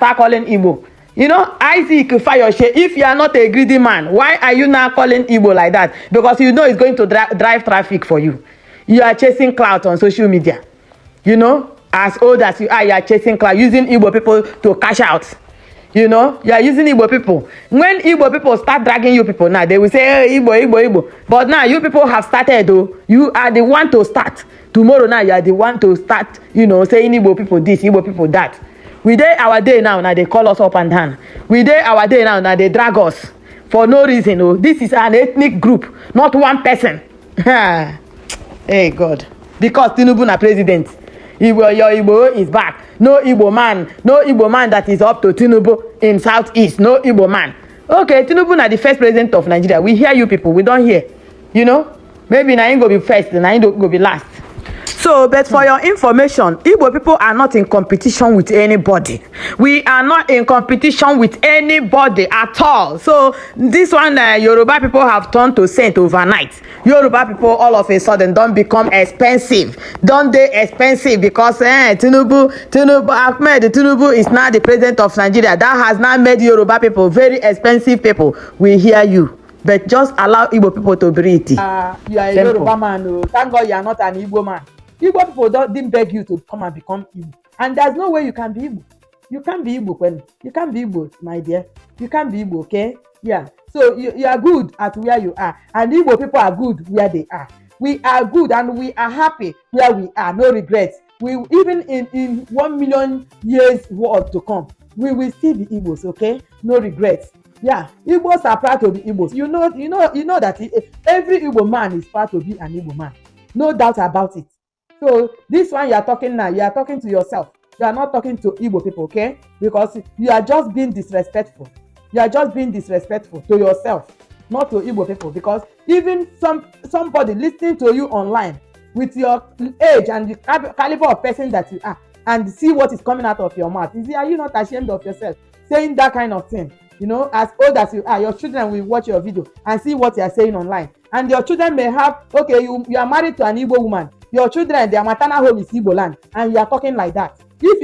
start calling Igbo. You know, Isaac Fayose, if you are not a greedy man, why are you now calling Igbo like that? Because you know it's going to drive traffic for you. You are chasing clout on social media. You know, as old as you are chasing clout, using Igbo people to cash out. You know, you are using Igbo people. When Igbo people start dragging you people now, they will say, hey, Igbo. But now you people have started, though. You are the one to start. Tomorrow now, you are the one to start, you know, saying Igbo people this, Igbo people that. We dey our day now they call us up and down. We dey our day now they drag us for no reason. Oh, this is an ethnic group, not one person. Hey God, because Tinubu na president, your Igbo is back. No Igbo man that is up to Tinubu in Southeast. No Igbo man. Okay, Tinubu na the first president of Nigeria. We hear you people. We don't hear. You know, maybe na him go be first, na him go be last. So, but for your information, Igbo people are not in competition with anybody. We are not in competition with anybody at all. So, this one, Yoruba people have turned to saint overnight. Yoruba people all of a sudden don't become expensive. Don't they expensive because Tinubu Ahmed Tinubu is now the president of Nigeria. That has now made Yoruba people very expensive people. We hear you. But just allow Igbo people to breathe. You are a Yoruba man. Oh. Thank God you are not an Igbo man. Igbo people didn't beg you to come and become Igbo. And there's no way you can be Igbo. You can't be Igbo, Gwen. You can't be Igbo, my dear. You can't be Igbo, okay? Yeah. So you are good at where you are. And Igbo people are good where they are. We are good and we are happy where we are. No regrets. We even in 1 million years world to come, we will still be Igbos, okay? No regrets. Yeah, Igbos are proud to be Igbos. You know that every Igbo man is proud to be an Igbo man. No doubt about it. So this one you are talking now, you are talking to yourself. You are not talking to Igbo people, okay? Because you are just being disrespectful. You are just being disrespectful to yourself, not to Igbo people. Because even somebody listening to you online with your age and the caliber of person that you are, and see what is coming out of your mouth, are you not ashamed of yourself saying that kind of thing? You know, as old as you are, your children will watch your video and see what you are saying online. And your children may have, okay, you are married to an Igbo woman. Your children, their maternal home is Igbo land, and you are talking like that. If you